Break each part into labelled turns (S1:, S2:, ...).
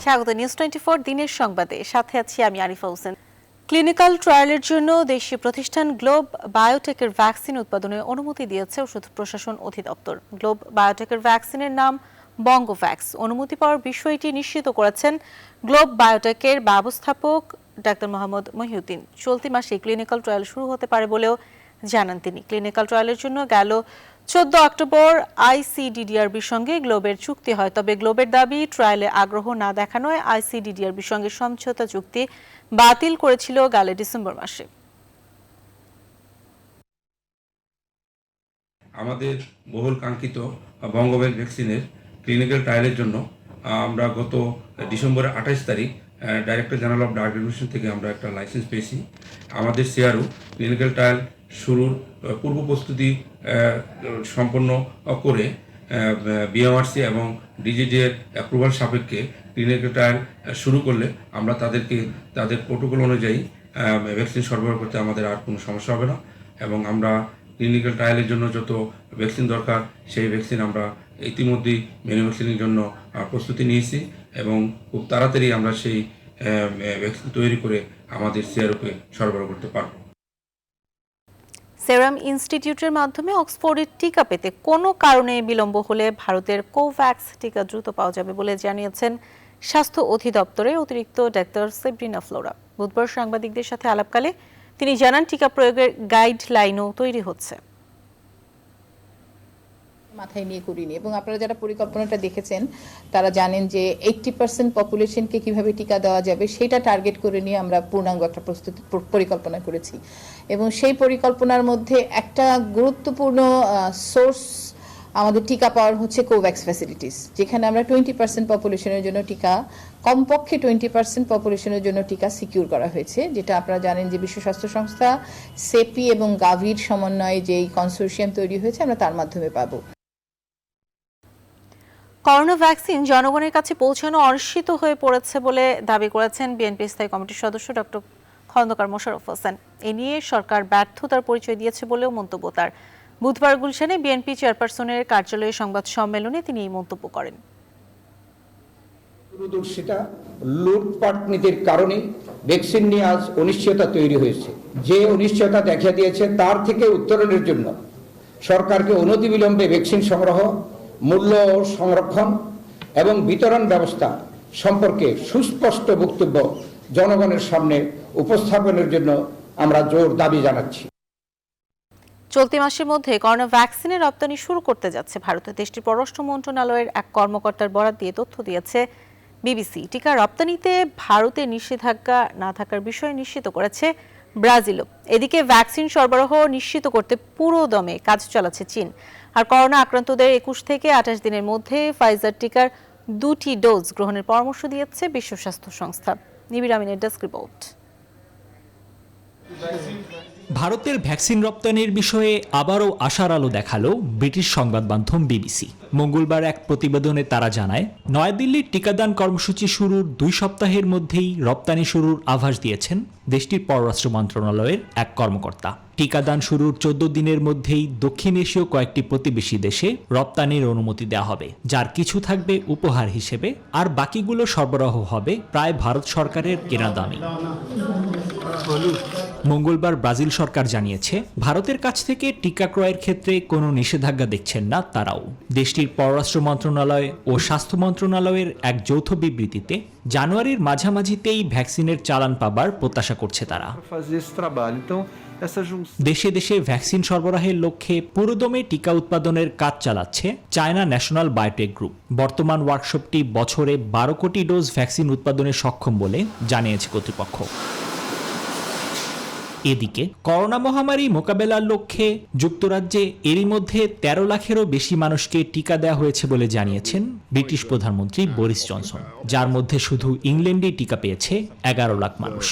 S1: স্বাগত নিউজ 24 দিনের সংবাদে, সাথে আছি আমি আরিফা হোসেন। ক্লিনিক্যাল ট্রায়ালের জন্য দেশীয় প্রতিষ্ঠান গ্লোব বায়োটেকের ভ্যাকসিন উৎপাদনের অনুমতি দিয়েছে ওষুধ প্রশাসন অধিদপ্তর। গ্লোব বায়োটেকের ভ্যাকসিনের নাম বঙ্গোভ্যাক্স। অনুমতি পাওয়ার বিষয়টি নিশ্চিত করেছেন গ্লোব বায়োটেকের ব্যবস্থাপক ডাক্তার মোহাম্মদ মহিউদ্দিন। চলতি মাসে ক্লিনিক্যাল ট্রায়াল শুরু হতে পারে বলেও জানান তিনি। ক্লিনিক্যাল ট্রায়ালের জন্য গেল 14 অক্টোবর আইসিডিডিআরবির সঙ্গে গ্লোবের চুক্তি হয়, তবে গ্লোবের দাবি ট্রায়ালে আগ্রহ না দেখানোয় আইসিডিডিআরবির সঙ্গে সমঝোতা চুক্তি বাতিল করেছিল গেল ডিসেম্বর মাসে।
S2: আমাদের বহুল কাঙ্ক্ষিত বঙ্গোভ্যাক্স ভ্যাকসিনের ক্লিনিক্যাল ট্রায়ালের জন্য আমরা গত ডিসেম্বরের 28 তারিখ director general of drug regulation থেকে আমরা একটা লাইসেন্স পেয়েছি। আমাদের সিআরও ক্লিনিক্যাল ট্রায়াল শুরুর পূর্ব প্রস্তুতি সম্পন্ন করে বিএমআরসি এবং ডিজিডি এর অ্যাপ্রুভাল সাপেক্ষে ক্লিনিক্যাল ট্রায়াল শুরু করলে আমরা তাদেরকে তাদের প্রোটোকল অনুযায়ী ভ্যাকসিন সরবরাহ করতে আমাদের আর কোনো সমস্যা হবে না, এবং আমরা ক্লিনিক্যাল ট্রায়ালের জন্য যত ভ্যাকসিন দরকার সেই ভ্যাকসিন আমরা ইতিমধ্যেই ম্যানুফ্যাকচারিংয়ের জন্য প্রস্তুতি নিয়েছি, এবং খুব তাড়াতাড়ি আমরা সেই ভ্যাকসিন তৈরি করে আমাদের সিআরওকে সরবরাহ করতে পারব।
S1: সেরাম ইনস্টিটিউটের মাধ্যমে অক্সফোর্ডের টিকা পেতে কোনো কারণে বিলম্ব হলে ভারতের কোভ্যাক্স টিকা দ্রুত পাওয়া যাবে বলে জানিয়েছেন স্বাস্থ্য অধিদপ্তরের অতিরিক্ত ডাক্তার সেব্রিনা ফ্লোরা। বুধবার সাংবাদিকদের সাথে আলাপকালে তিনি জানান, টিকা প্রয়োগের গাইডলাইনও তৈরি হচ্ছে।
S3: মাথায় নিয়ে করিনি, এবং আপনারা যারা পরিকল্পনাটা দেখেছেন তারা জানেন যে 80% পপুলেশনকে কিভাবে টিকা দেওয়া যাবে সেটা টার্গেট করে নিয়ে আমরা পূর্ণাঙ্গ একটা পরিকল্পনা করেছি, এবং সেই পরিকল্পনার মধ্যে একটা গুরুত্বপূর্ণ সোর্স আমাদের টিকা পাওয়ার হচ্ছে কোভ্যাক্স ফ্যাসিলিটিস, যেখানে আমরা 20% পপুলেশনের জন্য টিকা, কমপক্ষে 20% পপুলেশনের জন্য টিকা সিকিউর করা হয়েছে, যেটা আপনারা জানেন যে বিশ্ব স্বাস্থ্য সংস্থা, সেপি এবং গাভির সমন্বয়ে যে কনসোর্শিয়াম তৈরি হয়েছে আমরা তার মাধ্যমে পাবো।
S1: করোনা ভ্যাকসিন জনগণের কাছে পৌঁছানো অনিশ্চিত হয়ে পড়েছে বলে দাবি করেছেন বিএনপি স্থায়ী কমিটির সদস্য ডক্টর খন্দকার মোশাররফ হোসেন। এ নিয়ে সরকার ব্যর্থতার পরিচয় দিয়েছে বলেও মন্তব্য তার। বুধবার গুলশানে বিএনপি চেয়ারপারসনের কার্যালয়ে সংবাদ সম্মেলনে তিনি এই মন্তব্য করেন।
S4: দূরদর্শিতা, লুটপাট নীতির কারণে ভ্যাকসিন নিয়ে আজ অনিশ্চয়তা তৈরি হয়েছে। যে অনিশ্চয়তা দেখা দিয়েছে তার থেকে উত্তরণের জন্য সরকারকে অনতিবিলম্বে ভ্যাকসিন সংগ্রহ, মূল্য সংরক্ষণ এবং বিতরণ ব্যবস্থা সম্পর্কে সুস্পষ্ট বক্তব্য জনগণের সামনে উপস্থাপনের জন্য আমরা জোর দাবি জানাচ্ছি।
S1: চলতি মাসের মধ্যে করোনা ভ্যাকসিনের রপ্তানি শুরু করতে যাচ্ছে ভারত। দেশটির পররাষ্ট্র মন্ত্রণালয়ের এক কর্মকর্তার বরাত দিয়ে তথ্য দিয়েছে বিবিসি। টিকা রপ্তানিতে ভারতের নিষেধাজ্ঞা না থাকার বিষয় নিশ্চিত করেছে ব্রাজিলও। এদিকে ভ্যাকসিন সরবরাহ নিশ্চিত করতে পুরো দমে কাজ চালাচ্ছে চীন। আর করোনা আক্রান্তদের 21 থেকে 28 দিনের মধ্যে ফাইজার টিকার 2টি ডোজ গ্রহণের পরামর্শ দিয়েছে বিশ্ব স্বাস্থ্য সংস্থা। নিবিড় আমিনের ডেস্ক রিপোর্ট।
S5: ভারতের ভ্যাকসিন রপ্তানির বিষয়ে আবারও আশার আলো দেখালো ব্রিটিশ সংবাদ মাধ্যম বিবিসি। মঙ্গলবার এক প্রতিবেদনে তারা জানায়, নয়াদিল্লির টিকাদান কর্মসূচি শুরুর 2 সপ্তাহের মধ্যেই রপ্তানি শুরুর আভাস দিয়েছেন দেশটির পররাষ্ট্র মন্ত্রণালয়ের এক কর্মকর্তা। টিকাদান শুরুর 14 দিনের মধ্যেই দক্ষিণ এশীয় কয়েকটি প্রতিবেশী দেশে রপ্তানির অনুমতি দেওয়া হবে, যার কিছু থাকবে উপহার হিসেবে, আর বাকিগুলো সরবরাহ হবে প্রায় ভারত সরকারের কেনা দামে। মঙ্গলবার ব্রাজিল সরকার জানিয়েছে, ভারতের কাছ থেকে টিকা ক্রয়ের ক্ষেত্রে কোনো নিষেধাজ্ঞা দেখছেন না তারাও। দেশটির পররাষ্ট্র মন্ত্রণালয় ও স্বাস্থ্য মন্ত্রণালয়ের এক যৌথ বিবৃতিতে জানুয়ারির মাঝামাঝিতেই ভ্যাকসিনের চালান পাবার প্রত্যাশা করছে তারা। দেশে দেশে ভ্যাকসিন সরবরাহের লক্ষ্যে পুরোদমে টিকা উৎপাদনের কাজ চালাচ্ছে চায়না ন্যাশনাল বায়োটেক গ্রুপ। বর্তমান ওয়ার্কশপটি বছরে 12 কোটি ডোজ ভ্যাকসিন উৎপাদনে সক্ষম বলে জানিয়েছে কর্তৃপক্ষ। এদিকে করোনা মহামারী মোকাবেলার লক্ষ্যে যুক্তরাজ্যে এরই মধ্যে 13 লাখেরও বেশি মানুষকে টিকা দেওয়া হয়েছে বলে জানিয়েছেন ব্রিটিশ প্রধানমন্ত্রী বরিস জনসন, যার মধ্যে শুধু ইংল্যান্ডে টিকা পেয়েছে 11 লাখ মানুষ।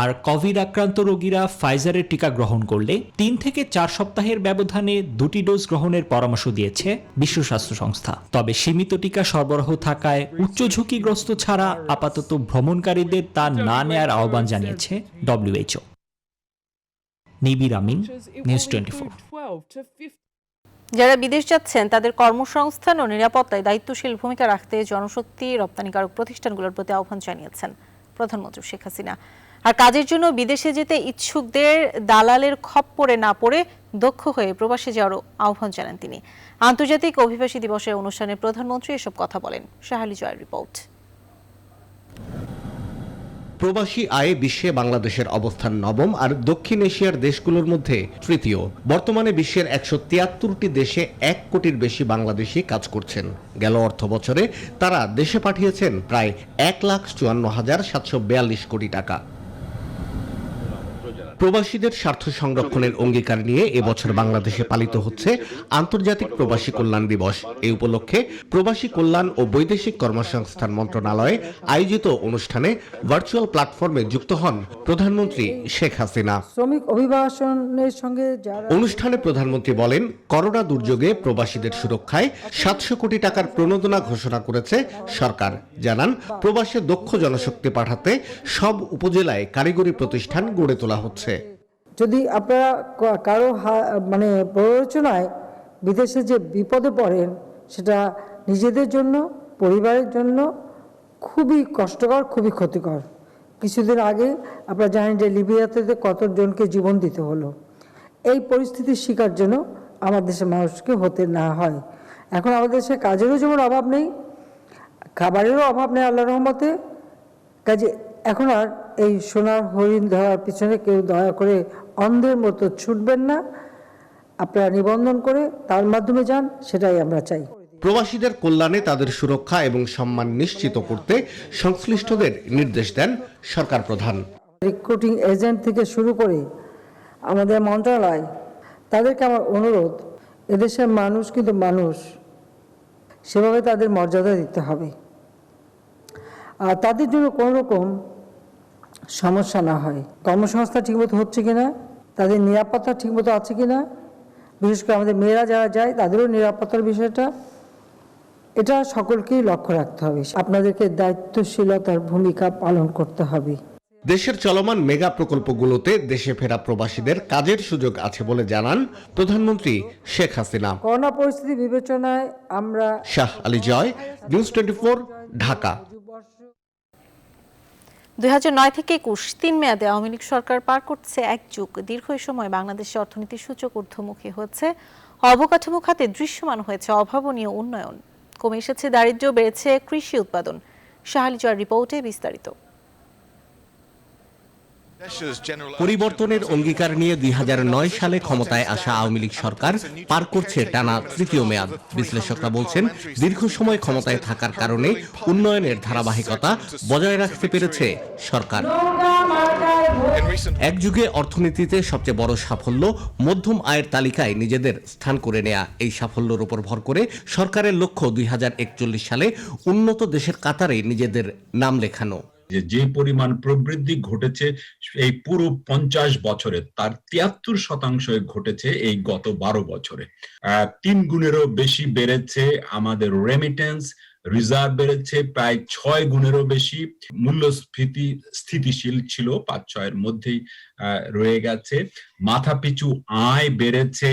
S5: আর কোভিড আক্রান্ত রোগীরা ফাইজারের টিকা গ্রহণ করলে 3 থেকে 4 সপ্তাহের ব্যবধানে 2টি ডোজ গ্রহণের পরামর্শ দিয়েছে বিশ্ব স্বাস্থ্য সংস্থা। তবে সীমিত টিকা সরবরাহ থাকায় উচ্চ ঝুঁকিগ্রস্ত ছাড়া আপাতত ভ্রমণকারীদের তা না নেয়ার আহ্বান জানিয়েছে WHO। নিবিড় আমিন, নিউজ 24।
S1: যারা বিদেশ যাচ্ছেন তাদের কর্মসংস্থান ও নিরাপত্তায় দায়িত্বশীল ভূমিকা রাখতে জনশক্তি রপ্তানিকারক প্রতিষ্ঠানগুলোর প্রতি আহ্বান জানিয়েছেন প্রধানমন্ত্রী শেখ হাসিনা। আর কাজের জন্য বিদেশে যেতে ইচ্ছুকদের দালালের খপ্পরে না পড়ে দক্ষ হয়ে প্রবাসে যাওয়ারও আহ্বান জানান তিনি। আন্তর্জাতিক অভিবাসী দিবসের অনুষ্ঠানে প্রধানমন্ত্রী এসব কথা বলেন। শাহালি জয়ের রিপোর্ট।
S6: প্রবাসী আয়ে বিশ্বে বাংলাদেশের অবস্থান নবম আর দক্ষিণ এশিয়ার দেশগুলোর মধ্যে তৃতীয়। বর্তমানে বিশ্বের 173টি দেশে 1 কোটির বেশি বাংলাদেশি কাজ করছেন। গেল অর্থ বছরে তারা দেশে পাঠিয়েছেন প্রায় 1,54,742 কোটি টাকা। প্রবাসীদের স্বার্থ সংরক্ষণের অঙ্গীকার নিয়ে এবছর বাংলাদেশে পালিত হচ্ছে আন্তর্জাতিক প্রবাসী কল্যাণ দিবস। এই উপলক্ষে প্রবাসী কল্যাণ ও বৈদেশিক কর্মসংস্থান মন্ত্রণালয়ে আয়োজিত অনুষ্ঠানে ভার্চুয়াল প্ল্যাটফর্মে যুক্ত হন প্রধানমন্ত্রী শেখ হাসিনা।
S7: শ্রমিক অভিবাসনের সঙ্গে
S6: অনুষ্ঠানে প্রধানমন্ত্রী বলেন, করোনা দুর্যোগে প্রবাসীদের সুরক্ষায় 700 কোটি টাকার প্রণোদনা ঘোষণা করেছে সরকার। জানান, প্রবাসে দক্ষ জনশক্তি পাঠাতে সব উপজেলায় কারিগরি প্রতিষ্ঠান গড়ে তোলা হচ্ছে।
S7: যদি আপনারা কারো প্ররোচনায় বিদেশে যে বিপদে পড়েন, সেটা নিজেদের জন্য, পরিবারের জন্য খুবই কষ্টকর, খুবই ক্ষতিকর। কিছুদিন আগে আপনারা জানেন যে লিবিয়াতে কতজনকে জীবন দিতে হলো। এই পরিস্থিতির শিকার জন্য আমার দেশের মানুষকে হতে না হয়। এখন আমাদের দেশে কাজেরও যেমন অভাব নেই, খাবারেরও অভাব নেই আল্লাহর রহমতে। কাজে এখন আর এই সোনার হরিণ ধরার পিছনে কেউ দয়া করে অন্ধের মতো ছুটবেন না। আপনারা নিবন্ধন করে তার মাধ্যমে যান, সেটাই আমরা চাই।
S6: প্রবাসীদের কল্যাণে তাদের সুরক্ষা এবং সম্মান নিশ্চিত করতে সংশ্লিষ্টদের নির্দেশ দেন সরকার প্রধান।
S7: রিক্রুটিং এজেন্ট থেকে শুরু করে আমাদের মন্ত্রণালয়, তাদেরকে আমার অনুরোধ, এদেশের মানুষ কিন্তু মানুষ, সেভাবে তাদের মর্যাদা দিতে হবে। আর তাদের জন্য কোনো রকম সমস্যা না হয়। কর্মসংস্থান ঠিকমতো হচ্ছে কিনা, তাদের নিরাপত্তা ঠিকমতো আছে কিনা, বিশেষ করে আমাদের মেয়েরা যারা যায় তাদেরও নিরাপত্তার বিষয়টা, এটা সকলকেই লক্ষ্য রাখতে হবে। আপনাদেরকে দায়িত্বশীলতার ভূমিকা পালন করতে হবে।
S6: দেশের চলমান মেগা প্রকল্পগুলোতে দেশে ফেরা প্রবাসীদের কাজের সুযোগ আছে বলে জানান প্রধানমন্ত্রী শেখ হাসিনা।
S7: করোনা পরিস্থিতি বিবেচনায় আমরা
S6: শাহ আলী জয়, নিউজ 24, ঢাকা।
S1: 2009 থেকে 21 3 মেয়াদে আওয়ামী লীগ সরকার পার করছে এক যুগ। দীর্ঘ সময় বাংলাদেশের অর্থনীতির সূচক ঊর্ধ্বমুখী হচ্ছে, অবকাঠামো খাতে দৃশ্যমান হয়েছে অভাবনীয় উন্নয়ন, কমে এসেছে দারিদ্র্য, বেড়েছে কৃষি উৎপাদন। শাহালি জয়ের রিপোর্টে বিস্তারিত।
S6: পরিবর্তনের অঙ্গীকার নিয়ে 2009 সালে ক্ষমতায় আসা আওয়ামী লীগ সরকার পার করছে টানা তৃতীয় মেয়াদ। বিশ্লেষকরা বলছেন, দীর্ঘ সময় ক্ষমতায় থাকার কারণে উন্নয়নের ধারাবাহিকতা বজায় রাখতে পেরেছে সরকার। এক যুগে অর্থনীতিতে সবচেয়ে বড় সাফল্য মধ্যম আয়ের তালিকায় নিজেদের স্থান করে নেয়া। এই সাফল্যের উপর ভর করে সরকারের লক্ষ্য 2041 সালে উন্নত দেশের কাতারে নিজেদের নাম লেখানো।
S8: যে পরিমাণ প্রবৃদ্ধি ঘটেছে এই পুরো 50 বছরে, তার 73% ঘটেছে এই গত 12 বছরে। 3 গুণেরও বেশি বেড়েছে আমাদের রেমিটেন্স, রিজার্ভ বেড়েছে প্রায় 6 গুণেরও বেশি, মূল্যস্ফীতি স্থিতিশীল ছিল 5-6 মধ্যেই রয়ে গেছে, মাথাপিছু আয় বেড়েছে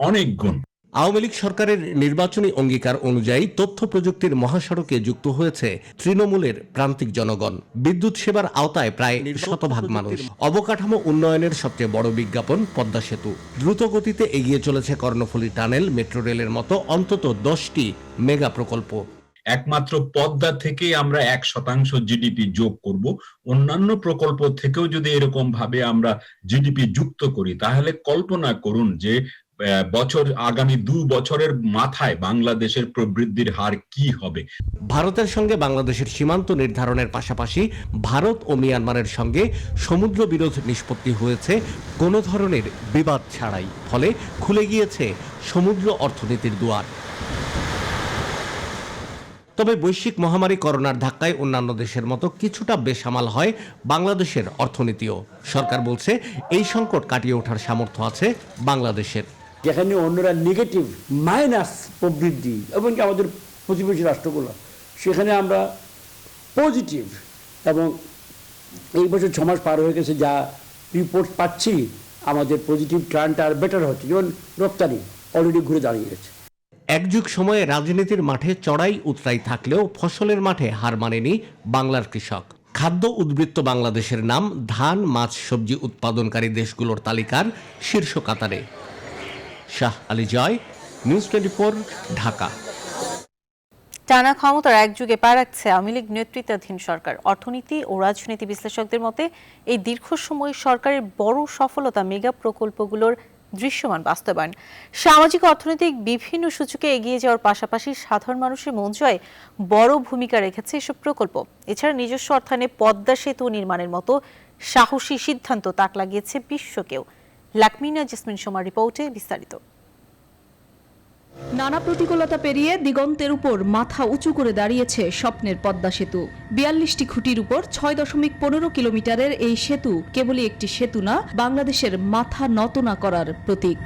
S8: অনেক গুণ।
S6: আওয়ামী লীগ সরকারের নির্বাচনী অঙ্গীকার অনুযায়ী তথ্য প্রযুক্তির মহাসড়কে যুক্ত হয়েছে তৃণমূলের প্রান্তিক জনগণ। বিদ্যুৎ সেবার আওতায় প্রায় 100% মানুষ। অবকাঠামো উন্নয়নের সবচেয়ে বড় বিজ্ঞাপন পদ্মা সেতু। দ্রুত গতিতে এগিয়ে চলেছে কর্ণফুলী টানেল, মেট্রো রেলের মতো অন্তত 10টি মেগা প্রকল্প।
S8: একমাত্র পদ্মা থেকে আমরা 1% জিডিপি যোগ করব। অন্যান্য প্রকল্প থেকেও যদি এরকম ভাবে আমরা জিডিপি যুক্ত করি, তাহলে কল্পনা করুন যে আগামী 2 বছরের মাথায় বাংলাদেশের প্রবৃদ্ধির হার কি হবে।
S6: ভারতের সঙ্গে বাংলাদেশের সীমান্ত নির্ধারণের পাশাপাশি ভারত ও মিয়ানমারের সঙ্গে সমুদ্র বিরোধ নিষ্পত্তি হয়েছে কোনো ধরনের বিবাদ ছাড়াই। ফলে খুলে গিয়েছে সমুদ্র অর্থনীতির দুয়ার। তবে বৈশ্বিক মহামারী করোনার ধাক্কায় অন্যান্য দেশের মতো কিছুটা বেসামাল হয় বাংলাদেশের অর্থনীতিও। সরকার বলছে, এই সংকট কাটিয়ে ওঠার সামর্থ্য আছে বাংলাদেশের।
S9: যেখানে অন্যরা নেগেটিভ মাইনাস প্রবৃদ্ধি এবং আমাদের প্রতিবেশী রাষ্ট্রগুলো, সেখানে আমরা পজিটিভ, এবং এই বছর 6 মাস পার হয়ে গেছে, যা রিপোর্ট পাচ্ছি আমাদের পজিটিভ ট্রেন্ডটা আর বেটার হচ্ছে। যেমন রপ্তানি অলরেডি ঘুরে দাঁড়িয়েছে।
S6: এক যুগ সময়ে রাজনীতির মাঠে চড়াই উতরাই থাকলেও ফসলের মাঠে হার মানেনি বাংলার কৃষক। খাদ্য উদ্বৃত্ত বাংলাদেশের নাম ধান, মাছ, সবজি উৎপাদনকারী দেশগুলোর তালিকার শীর্ষ কাতারে। শাহ আলী জয়, নিউজ 24, ঢাকা।
S1: টানা ক্ষমতার এক যুগে পা রাখছে আওয়ামী লীগ নেতৃত্বাধীন সরকার। অর্থনীতি ও রাজনীতি বিশ্লেষকদের মতে এই দীর্ঘ সময় সরকারের বড় সফলতা মেগা প্রকল্পগুলোর দৃশ্যমান বাস্তবায়ন। সামাজিক অর্থনৈতিক বিভিন্ন সূচকে এগিয়ে যাওয়ার পাশাপাশি সাধারণ মানুষের মন জয়ে বড় ভূমিকা রেখেছে এসব প্রকল্প। এছাড়া নিজস্ব অর্থায়নে পদ্মা সেতু নির্মাণের মতো সাহসী সিদ্ধান্ত তাক লাগিয়েছে বিশ্বকেও। লাকমিনা জেসমিন সোমার রিপোর্টে বিস্তারিত।
S10: নানা প্রতিকূলতা পেরিয়ে দিগন্তের উপর মাথা উঁচু করে দাঁড়িয়েছে স্বপ্নের পদ্মা সেতু। 42টি খুঁটির উপর 6.15 কিলোমিটারের এই সেতু কেবলই একটি সেতু না, বাংলাদেশের মাথা নত না করার প্রতীক।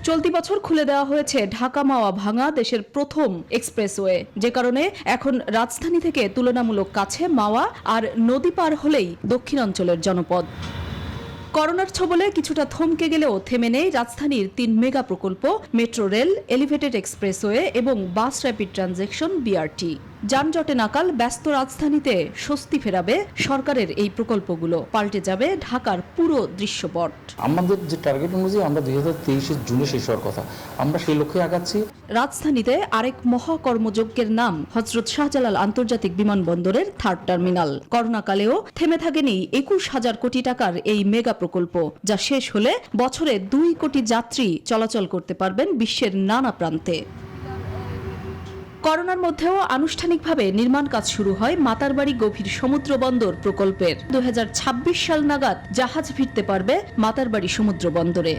S10: চলতি বছর খুলে দেওয়া হয়েছে ঢাকা মাওয়া ভাঙা দেশের প্রথম এক্সপ্রেসওয়ে, যে কারণে এখন রাজধানী থেকে তুলনামূলক কাছে মাওয়া, আর নদী পার হলেই দক্ষিণাঞ্চলের জনপদ। করোনার ছবলে কিছুটা থমকে গেলেও থেমে নেই রাজধানীর 3 মেগা প্রকল্প, মেট্রো রেল, এলিভেটেড এক্সপ্রেসওয়ে এবং বাস র্যাপিড ট্রানজেকশন BRT। যানজটে নাকাল ব্যস্ত রাজধানীতে স্বস্তি ফেরাবে সরকারের এই প্রকল্পগুলো, পাল্টে যাবে ঢাকার পুরো দৃশ্যপট।
S11: আমাদের যে টার্গেট অনুযায়ী আমরা 2023 জুনে শেষ হওয়ার কথা, আমরা সেই লক্ষ্যে আগাচ্ছি।
S10: রাজধানীতে আরেক মহাকর্মযজ্ঞের নাম হযরত শাহজালাল আন্তর্জাতিক বিমানবন্দরের 3rd টার্মিনাল। করোনাকালেও থেমে থাকেনি 21,000 কোটি টাকার এই মেগা প্রকল্প, যা শেষ হলে বছরে 2 কোটি যাত্রী চলাচল করতে পারবেন বিশ্বের নানা প্রান্তে। করোনার মধ্যেও আনুষ্ঠানিকভাবে নির্মাণ কাজ শুরু হয় মাতারবাড়ি গভীর সমুদ্র বন্দর প্রকল্পের। 2026 সাল নাগাদ জাহাজ ভিড়তে পারবে মাতারবাড়ি সমুদ্র বন্দরে।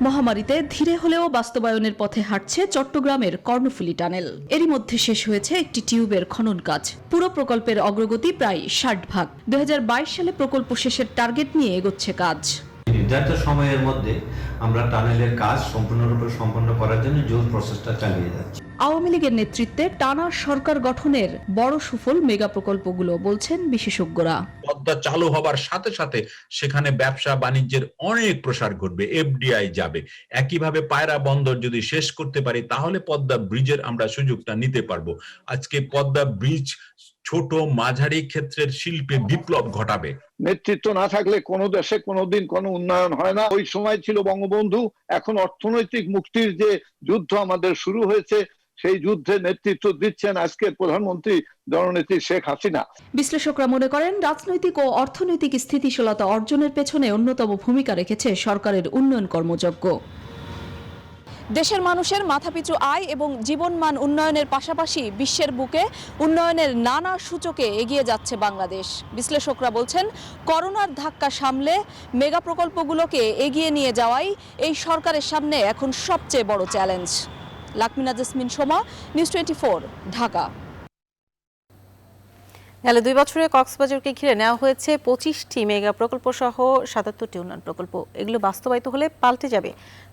S10: মহামারীতে ধীরে হলেও বাস্তবায়নের পথে হাঁটছে চট্টগ্রামের কর্ণফুলী টানেল। এরই মধ্যে শেষ হয়েছে একটি টিউবের খনন কাজ। পুরো প্রকল্পের অগ্রগতি প্রায় 60%। 2022 সালে প্রকল্প শেষের টার্গেট নিয়ে এগোচ্ছে কাজ।
S12: নির্ধারিত সময়ের মধ্যে আমরা টানেলের কাজ সম্পূর্ণরূপে সম্পন্ন করার জন্য জোর প্রচেষ্টা চালিয়ে যাচ্ছি।
S10: আওয়ামী লীগের নেতৃত্বে টানা সরকার গঠনের বড় সুফল মেগা প্রকল্পগুলো, বলছেন বিশেষজ্ঞরা।
S8: পদ্মা চালু হবার সাথে সাথে সেখানে ব্যবসা বাণিজ্যের অনেক প্রসার ঘটবে, FDI যাবে। একইভাবে পায়রা বন্দর যদি শেষ করতে পারি তাহলে পদ্মা ব্রিজের আমরা সুযোগটা নিতে পারবো। আজকে পদ্মা ব্রিজ ছোট মাঝারি ক্ষেত্রের শিল্পে বিপ্লব ঘটাবে।
S13: নেতৃত্ব না থাকলে কোনো দেশে কোনোদিন কোনো উন্নয়ন হয় না। ওই সময় ছিল বঙ্গবন্ধু, এখন অর্থনৈতিক মুক্তির যে যুদ্ধ আমাদের শুরু হয়েছে, সেই যুদ্ধে নেতৃত্ব দিচ্ছেন আজকের প্রধানমন্ত্রী জননেত্রী শেখ হাসিনা।
S10: বিশ্লেষকরা মনে করেন রাজনৈতিক ও অর্থনৈতিক স্থিতিশীলতা অর্জনের পেছনে অন্যতম ভূমিকা রেখেছে সরকারের উন্নয়ন কর্মযজ্ঞ। দেশের মানুষের মাথাপিছু আয় এবং জীবনমান উন্নয়নের পাশাপাশি বিশ্বের বুকে উন্নয়নের নানা সূচকে এগিয়ে যাচ্ছে বাংলাদেশ। বিশ্লেষকরা বলছেন করোনার ধাক্কা সামলে মেগা প্রকল্পগুলোকে এগিয়ে নিয়ে যাওয়াই এই সরকারের সামনে এখন সবচেয়ে বড় challenge. লাকমিনা jasmine Soma, news 24, Dhaka.
S1: গেল 2 বছরে কক্সবাজারকে ঘিরে নেওয়া হয়েছে 25টি মেগা প্রকল্প সহ 77টি উন্নয়ন প্রকল্প। এগুলো বাস্তবায়িত হলে পাল্টে যাবে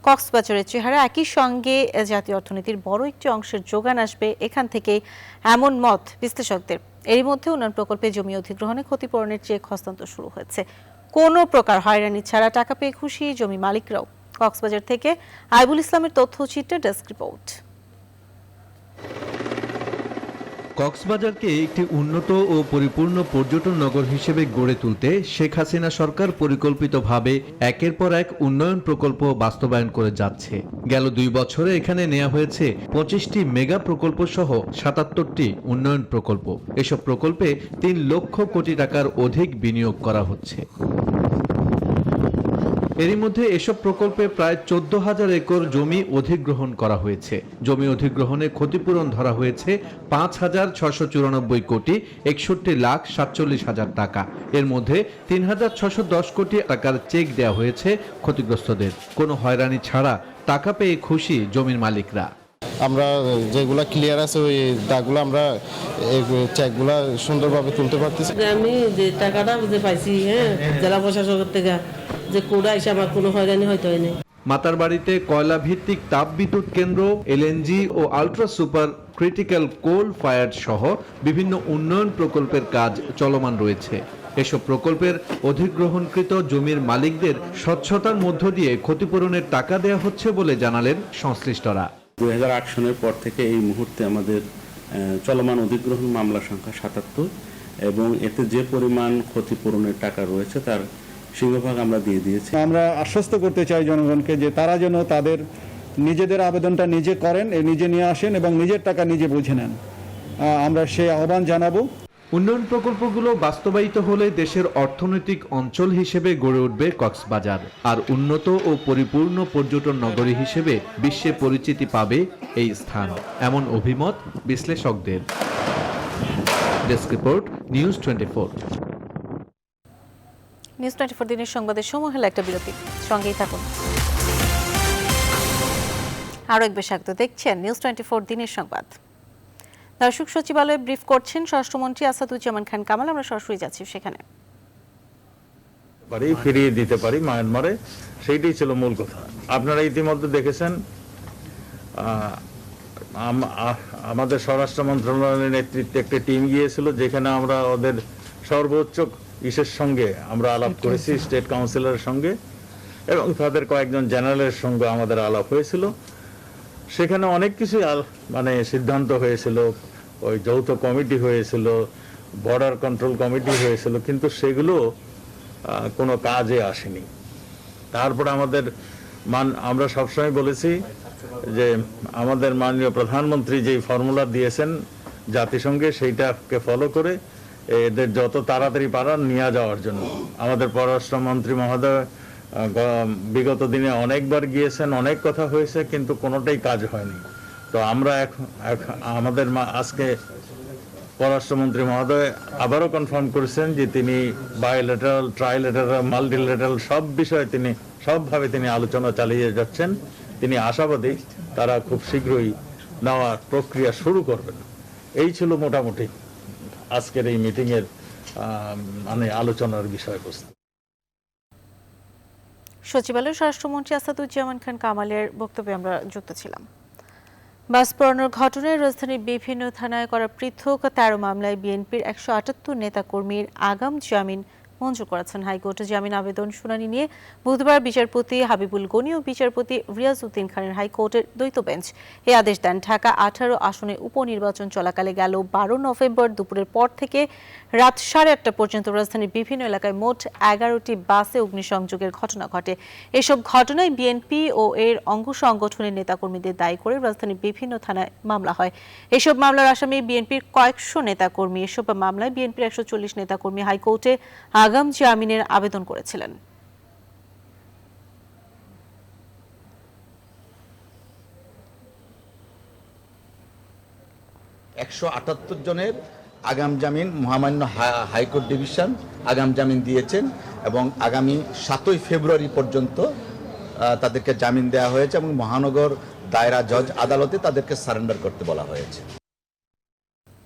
S1: কক্সবাজারের চেহারা। একই সঙ্গে জাতীয় অর্থনীতির বড় একটি অংশের যোগান আসবে এখান থেকে, এমন মত বিশ্লেষকদের। এরই মধ্যে উন্নয়ন প্রকল্পে জমি অধিগ্রহণে ক্ষতিপূরণের চেক হস্তান্তর শুরু হয়েছে। কোনো প্রকার হয়রানি ছাড়া টাকা পেয়ে খুশি জমি মালিকরাও। কক্সবাজার থেকে আইবুল ইসলামের তথ্যচিত্রে ডেস্ক রিপোর্ট।
S14: কক্সবাজারকে একটি উন্নত ও পরিপূর্ণ পর্যটন নগর হিসেবে গড়ে তুলতে শেখ হাসিনা সরকার পরিকল্পিতভাবে একের পর এক উন্নয়ন প্রকল্প বাস্তবায়ন করে যাচ্ছে। গেল 2 বছরে এখানে নেওয়া হয়েছে 25টি মেগা প্রকল্প সহ 77টি উন্নয়ন প্রকল্প। এসব প্রকল্পে 3 লক্ষ কোটি টাকার অধিক বিনিয়োগ করা হচ্ছে। এরই মধ্যে এসব প্রকল্পে প্রায় 14,000 একর জমি অধিগ্রহণ করা হয়েছে। জমি অধিগ্রহণে ক্ষতিপূরণ ধরা হয়েছে 5,694 কোটি 61,47,000 টাকা। এর মধ্যে 3,610 কোটি টাকার চেক দেওয়া হয়েছে ক্ষতিগ্রস্তদের। কোনো হয়রানি ছাড়া টাকা পেয়ে খুশি জমির মালিকরা।
S15: আমরা যেগুলা ক্লিয়ার আছে ওই দাগগুলো আমরা চেকগুলা সুন্দরভাবে তুলতে পারতেছি।
S16: আমি যে টাকাটা যে পাইছি জেলা প্রশাসকের থেকে যে কোড়া এসে আমার কোনো হয়রানি হয়তো হয়নি।
S14: মাতারবাড়িতে কয়লা ভিত্তিক তাপ বিদ্যুৎ কেন্দ্র, LNG ও আলট্রা সুপার ক্রিটিক্যাল কোল ফায়ার সহ বিভিন্ন উন্নয়ন প্রকল্পের কাজ চলমান রয়েছে। এসব প্রকল্পের অধিগ্রহণকৃত জমির মালিকদের স্বচ্ছতার মধ্য দিয়ে ক্ষতিপূরণের টাকা দেওয়া হচ্ছে বলে জানালেন সংশ্লিষ্টরা।
S17: 2008 সনের পর থেকে এই মুহূর্তে আমাদের চলমান অধিগ্রহণ মামলা সংখ্যা 77 এবং এতে যে পরিমাণ ক্ষতিপূরণের টাকা রয়েছে তার সিংহভাগ আমরা দিয়ে দিয়েছি।
S18: আমরা আশ্বস্ত করতে চাই জনগণকে যে তারা যেন তাদের নিজেদের আবেদনটা নিজে করেন, নিজে নিয়ে আসেন এবং নিজের টাকা নিজে বুঝে নেন। আমরা সেই আহ্বান জানাবো।
S14: উন্নয়ন প্রকল্পগুলো বাস্তবায়িত হলে দেশের অর্থনৈতিক অঞ্চল হিসেবে গড়ে উঠবে কক্সবাজার, আর উন্নত ও পরিপূর্ণ পর্যটন নগরী হিসেবে বিশ্বে পরিচিতি পাবে এই স্থান, এমন অভিমত বিশ্লেষকদের। Desk report, news 24।
S1: নিউজ 24 দিনের সংবাদের সময় হলো একটা বিরতি, সঙ্গেই থাকুন। আরও এক বেশ স্বাগত, দেখছেন নিউজ 24 দিনের সংবাদ। দর্শক, সচিবালয়ে ব্রিফ করছেন স্বরাষ্ট্রমন্ত্রী আসাদুজ্জামান খান কামাল। আমরা সরাসরি যাচ্ছি সেখানে।
S19: ফিরিয়ে দিতে পারি মায়ানমারে, সেইটাই ছিল মূল কথা। আপনারা ইতিমধ্যে দেখেছেন আমাদের স্বরাষ্ট্র মন্ত্রণালয়ের নেতৃত্বে একটা টিম গিয়েছিল, যেখানে আমরা ওদের সর্বোচ্চ ইসের সঙ্গে আমরা আলাপ করেছি, স্টেট কাউন্সিলরের সঙ্গে এবং তাদের কয়েকজন জেনারেলের সঙ্গে আমাদের আলাপ হয়েছিল। সেখানে অনেক কিছু মানে সিদ্ধান্ত হয়েছিল, ওই যৌথ কমিটি হয়েছিল, বর্ডার কন্ট্রোল কমিটি হয়েছিল, কিন্তু সেগুলো কোনো কাজে আসেনি। তারপর আমরা সবসময় বলেছি যে আমাদের মাননীয় প্রধানমন্ত্রী যেই ফর্মুলা দিয়েছেন জাতিসংঘে, সেইটাকে ফলো করে এদের যত তাড়াতাড়ি পারার নিয়ে যাওয়ার জন্য আমাদের পররাষ্ট্রমন্ত্রী মহোদয় বিগত দিনে অনেকবার গিয়েছেন, অনেক কথা হয়েছে, কিন্তু কোনোটাই কাজ হয়নি। তো আমরা আমাদের আজকে পররাষ্ট্রমন্ত্রী মহোদয় আবারও কনফার্ম করেছেন যে তিনি বায়োলেটারাল, ট্রাইলেটারাল, মাল্টিলেটারাল সব বিষয়ে তিনি সবভাবে তিনি আলোচনা চালিয়ে যাচ্ছেন। তিনি আশাবাদী তারা খুব শীঘ্রই নেওয়ার প্রক্রিয়া শুরু করবেন। এই ছিল মোটামুটি আজকের এই মিটিংয়ের মানে আলোচনার বিষয়বস্তু।
S1: সচিবালয়ের স্বরাষ্ট্রমন্ত্রী আসাদুজ্জামান খান কামালের বক্তব্যে আমরা যুক্ত ছিলাম। বাস পোড়ানোর ঘটনায় রাজধানীর বিভিন্ন থানায় করা পৃথক 13 মামলায় বিএনপির 178 নেতাকর্মীর আগাম জামিন মঞ্জুর করেছেন হাইকোর্ট। জামিন আবেদন শুনানি নিয়ে বুধবার বিচারপতি হাবিবুল গনি ও বিচারপতি রিয়াজউদ্দিন খানের হাইকোর্টের দ্বৈত বেঞ্চ এই আদেশ দেন। ঢাকা 18 আসনে উপনির্বাচন চলাকালে গেল 12 নভেম্বর দুপুরের পর থেকে রাত 8:30 পর্যন্ত রাজধানীর বিভিন্ন এলাকায় মোট 11টি বাসে অগ্নিসংযোগের ঘটনা ঘটে। এসব ঘটনায় বিএনপি ও এর অঙ্গ সংগঠনের নেতাকর্মীদের দায়ী করে রাজধানীর বিভিন্ন থানায় মামলা হয়। এসব মামলার আসামি বিএনপির কয়েকশো নেতাকর্মী। এসব মামলায় বিএনপির 140 নেতাকর্মী হাইকোর্টে আগাম জামিনের আবেদন করেছিলেন।
S20: 178 জনের আগাম জামিন মহামান্য হাইকোর্ট ডিভিশন আগাম জামিন দিয়েছেন এবং আগামী 7ই ফেব্রুয়ারি পর্যন্ত তাদেরকে জামিন দেওয়া হয়েছে এবং মহানগর দায়রা জজ আদালতে তাদেরকে সারেন্ডার করতে বলা হয়েছে।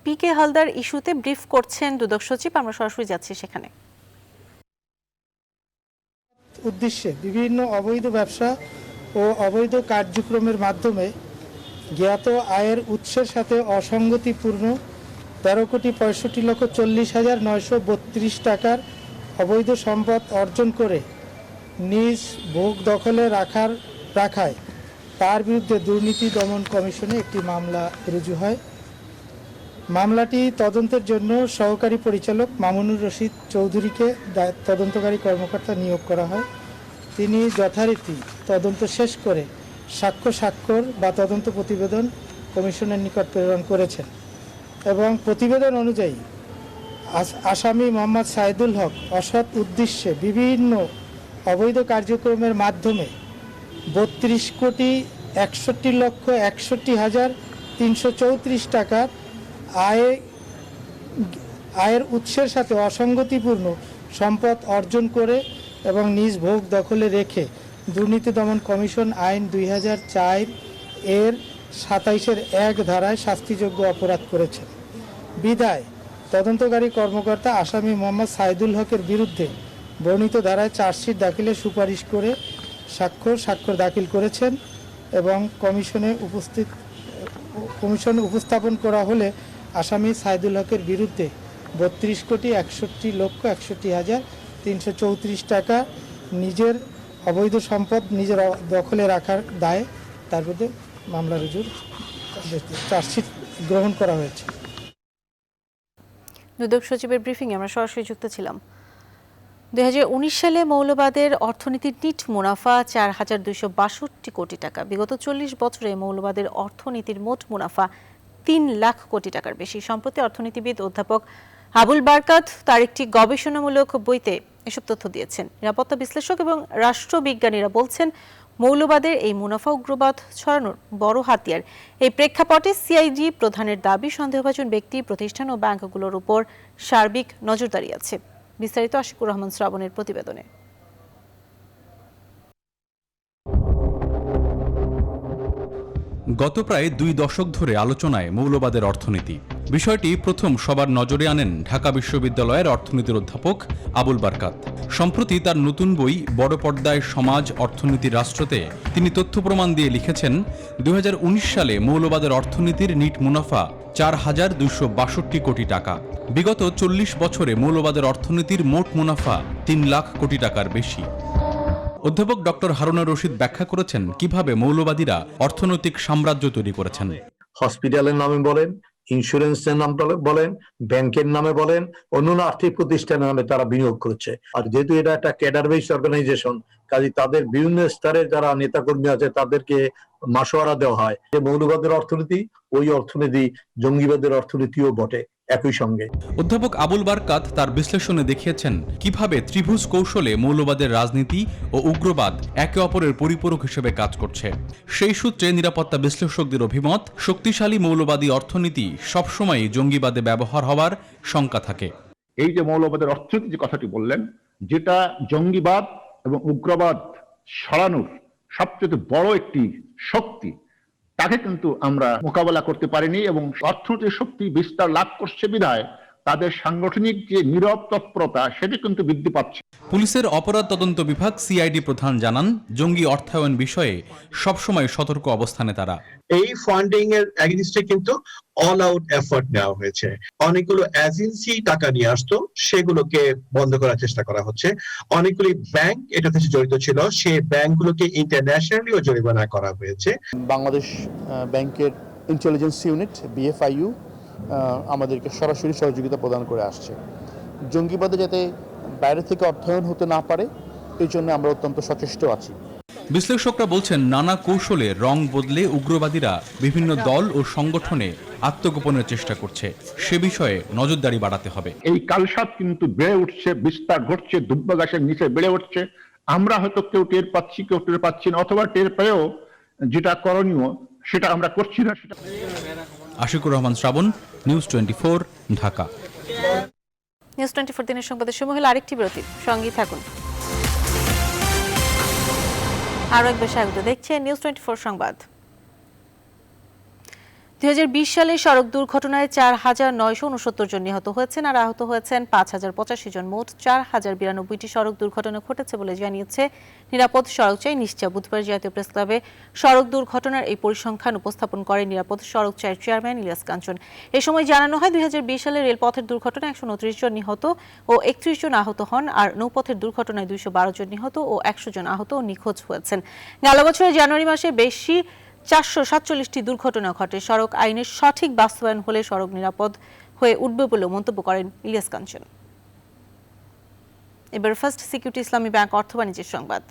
S1: পিকে হালদার ইস্যুতে ব্রিফ করছেন দুদক সচিব। আমরা সরাসরি যাচ্ছি সেখানে।
S21: উদ্দেশ্যে বিভিন্ন অবৈধ ব্যবসা ও অবৈধ কার্যক্রমের মাধ্যমে জ্ঞাত আয়ের উৎসের সাথে অসঙ্গতিপূর্ণ 13,65,40,932 টাকার অবৈধ সম্পদ অর্জন করে নিজ ভোগ দখলে রাখায় তার বিরুদ্ধে দুর্নীতি দমন কমিশনে একটি মামলা রুজু হয়। মামলাটি তদন্তের জন্য সহকারী পরিচালক মামুনুর রশিদ চৌধুরীকে তদন্তকারী কর্মকর্তা নিয়োগ করা হয়। তিনি যথারীতি তদন্ত শেষ করে স্বাক্ষর বা তদন্ত প্রতিবেদন কমিশনের নিকট প্রেরণ করেছেন এবং প্রতিবেদন অনুযায়ী আসামি মোহাম্মদ সাইদুল হক অসৎ উদ্দেশ্যে বিভিন্ন অবৈধ কার্যক্রমের মাধ্যমে 32,61,61,334 টাকার আয়ের উৎসের সাথে অসঙ্গতিপূর্ণ সম্পদ অর্জন করে এবং নিজ ভোগ দখলে রেখে দুর্নীতি দমন কমিশন আইন 2004 এর 27-1 ধারায় শাস্তিযোগ্য অপরাধ করেছেন। বিধায় তদন্তকারী কর্মকর্তা আসামি মোহাম্মদ সাইদুল হকের বিরুদ্ধে বর্ণিত ধারায় চার্জশিট দাখিলের সুপারিশ করে স্বাক্ষর দাখিল করেছেন এবং কমিশনে উপস্থাপন করা হলে আসামি সাইদুল হকের বিরুদ্ধে 32,61,63,334 টাকা নিজের অবৈধ সম্পদ নিজের দখলে রাখার দায়ে তার বিরুদ্ধে মামলা রুজুর চার্জশিট গ্রহণ করা হয়েছে।
S1: দুদক সচিবের ব্রিফিংয়ে আমরা সরাসরি যুক্ত ছিলাম। 2019 সালে মৌলবাদের অর্থনীতির নিট মুনাফা 4,262 কোটি টাকা। বিগত 40 বছরে মৌলবাদের অর্থনীতির মোট মুনাফা 3 লাখ কোটি টাকার বেশি। সম্প্রতি অর্থনীতিবিদ অধ্যাপক আবুল বারকাত তার একটি গবেষণামূলক বইতে এসব তথ্য দিয়েছেন। নিরাপত্তা বিশ্লেষক এবং রাষ্ট্রবিজ্ঞানীরা বলছেন, মৌলবাদের এই মুনাফা উগ্রবাদ ছড়ানোর বড় হাতিয়ার। এই প্রেক্ষাপটে সিআইডি প্রধানের দাবি, সন্দেহভাজন ব্যক্তি, প্রতিষ্ঠান ও ব্যাংকগুলোর উপর সার্বিক নজরদারি আছে। বিস্তারিত আশিকুর রহমান শ্রাবণের প্রতিবেদনে।
S2: গত প্রায় 2 দশক ধরে আলোচনায় মৌলবাদের অর্থনীতি। বিষয়টি প্রথম সবার নজরে আনেন ঢাকা বিশ্ববিদ্যালয়ের অর্থনীতির অধ্যাপক আবুল বারকাত। সম্প্রতি তার নতুন বই বড় পর্দায় সমাজ, অর্থনীতি, রাষ্ট্রতে তিনি তথ্য প্রমাণ দিয়ে লিখেছেন, 2019 সালে মৌলবাদের অর্থনীতির নিট মুনাফা 4,262 কোটি টাকা। বিগত 40 বছরে মৌলবাদের অর্থনীতির মোট মুনাফা 3 লাখ কোটি টাকার বেশি। অধ্যাপক ডক্টর হারুনা রশিদ ব্যাখ্যা করেছেন কিভাবে মৌলবাদীরা অর্থনৈতিক সাম্রাজ্য তৈরি করেছেন।
S22: হসপিটালের নামে বলেন, ইন্স্যুরেন্সের নাম বলেন, ব্যাংকের নামে বলেন, অন্যান্য আর্থিক প্রতিষ্ঠানের নামে তারা বিনিয়োগ করছে। আর যেহেতু এটা একটা ক্যাডার বেসড অর্গানাইজেশন, কাজে তাদের বিভিন্ন স্তরে যারা নেতাকর্মী আছে তাদেরকে মাসোয়ারা দেওয়া হয়। যে মৌলবাদের অর্থনীতি, ওই অর্থনীতি জঙ্গিবাদের অর্থনীতিও বটে একই সঙ্গে।
S2: অধ্যাপক আবুল বারকাত তার বিশ্লেষণে দেখিয়েছেন কিভাবে ত্রিভুজ কৌশলে মৌলবাদের রাজনীতি ও উগ্রবাদ একে অপরের পরিপূরক হিসেবে কাজ করছে। সেই সূত্রে নিরাপত্তা বিশ্লেষকদের অভিমত, শক্তিশালী মৌলবাদী অর্থনীতি সবসময়ই জঙ্গিবাদে ব্যবহার হওয়ার শঙ্কা থাকে।
S23: এই যে মৌলবাদের অর্থনীতি যে কথাটি বললেন, যেটা জঙ্গিবাদ এবং উগ্রবাদ সরানোর সবচেয়ে বড় একটি শক্তি, তাকে কিন্তু আমরা মোকাবেলা করতে পারিনি এবং অর্থনৈতিক শক্তি বিস্তার লাভ করছে বিধায় তাদের সাংগঠনিক যে নীরব তৎপরতা সেটা কিন্তু বৃদ্ধি পাচ্ছে।
S2: পুলিশের অপরাধ তদন্ত বিভাগ সিআইডি প্রধান জানান, জঙ্গি অর্থায়ন বিষয়ে সবসময় সতর্ক অবস্থানে তারা।
S24: এই ফান্ডিং এর এগেইনস্টে কিন্তু অল আউট এফোর্ট নেওয়া হয়েছে। অনেকগুলো এজেন্সি টাকা নিয়ে আসতো, সেগুলোকে বন্ধ করার চেষ্টা করা হচ্ছে। অনেকগুলি ব্যাংক এটাতে জড়িত ছিল, সেই ব্যাংকগুলোকে ইন্টারন্যাশনালিও জরিমানা করা হয়েছে।
S25: বাংলাদেশ ব্যাংকের ইন্টেলিজেন্স ইউনিট BFIU আমাদেরকে সরাসরি সহযোগিতা প্রদান করে আসছে। জঙ্গিবাদে যাতে বাইরে থেকে অর্থায়ন হতে না পারে, এই জন্য আমরা অত্যন্ত সচেষ্ট আছি।
S2: বিশ্লেষকরা বলছেন, নানা কৌশলে রং বদলে উগ্রবাদীরা বিভিন্ন দল ও সংগঠনে আত্মগোপনের চেষ্টা করছে। সে বিষয়ে নজরদারি বাড়াতে হবে।
S23: এই কালসাপ কিন্তু বেড়ে উঠছে, বিস্তার ঘটছে, দুব্বা গাছের নিচে বেড়ে উঠছে। আমরা হয়তো কেউ টের পাচ্ছি, কেউ টের পাচ্ছি না, অথবা টের পেয়েও যেটা করণীয় সেটা আমরা করছি না। সেটা
S2: আশিকুর রহমান শ্রাবণ, নিউজ 24, ঢাকা।
S1: নিউজ 24 দিনের সংবাদের সময় হলো আরেকটি বিরতি, সঙ্গেই থাকুন। আরো একবার স্বাগত, দেখছেন নিউজ 24 সংবাদ। 2020 সালে সড়ক দুর্ঘটনায় 4,969 জন নিহত হয়েছেন আর আহত হয়েছেন 5,085 জন। মোট 4,092টি সড়ক দুর্ঘটনা ঘটেছে বলে জানিয়েছে নিরাপদ সড়ক চাই নিশ্চয়। বুধবার জাতীয় প্রেস ক্লাবে সড়ক দুর্ঘটনার এই পরিসংখ্যান উপস্থাপন করেন নিরাপদ সড়ক চাইয়ের চেয়ারম্যান ইলিয়াস কাঞ্চন। এ সময় জানানো হয়, 2020 সালে রেলপথের দুর্ঘটনায় 129 জন নিহত ও 31 জন আহত হন, আর নৌপথের দুর্ঘটনায় 212 জন নিহত ও 100 জন আহত ও নিখোঁজ হয়েছেন। গেল বছরের জানুয়ারি মাসে বেশি 447টি দুর্ঘটনা ঘটে। সড়ক আইনের সঠিক বাস্তবায়ন হলে সড়ক নিরাপদ হয়ে উঠবে বলে মন্তব্য করেন ইলিয়াস কাঞ্চন। এবার ফার্স্ট সিকিউরিটি ইসলামী ব্যাংক অর্থ বাণিজ্যের সংবাদ।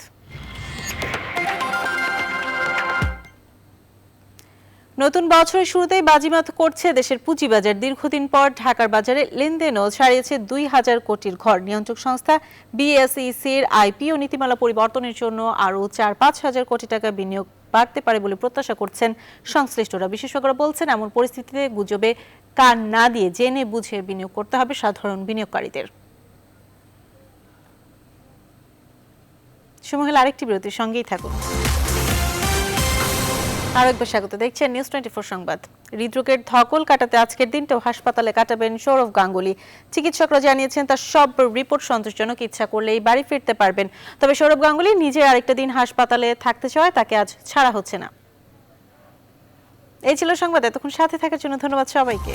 S1: নতুন বছরের শুরুতেই বাজিমাত করছে দেশের পুঁজিবাজার। দীর্ঘদিন পর ঢাকার বাজারে লেনদেনও ছাড়িয়েছে 2,000 কোটির ঘর। নিয়ন্ত্রক সংস্থা BSECর IPO নীতিমালা পরিবর্তনের জন্য আরও 4-5 হাজার কোটি টাকা বিনিয়োগ বাড়তে পারে বলে প্রত্যাশা করছেন সংশ্লিষ্টরা। বিশেষজ্ঞরা বলছেন, এমন পরিস্থিতিতে গুজবে কান না দিয়ে জেনে বুঝে বিনিয়োগ করতে হবে সাধারণ বিনিয়োগকারীদের। সময় হলো আরেকটি বিরতির, সঙ্গেই থাকুন। আরো একবার স্বাগত, দেখছেন নিউজ 24 সংবাদ। হৃদরোগের ধকল কাটাতে আজকের দিনটাও হাসপাতালে কাটাবেন সৌরভ গাঙ্গুলি। চিকিৎসকরা জানিয়েছেন, তার সব রিপোর্ট সন্তোষজনক, ইচ্ছা করলেই বাড়ি ফিরতে পারবেন। তবে সৌরভ গাঙ্গুলি নিজে আরেকটা দিন হাসপাতালে থাকতে চায়, তাকে আজ ছাড়া হচ্ছে না। এই ছিল সংবাদ। এতক্ষণ সাথে থাকার জন্য ধন্যবাদ সবাইকে।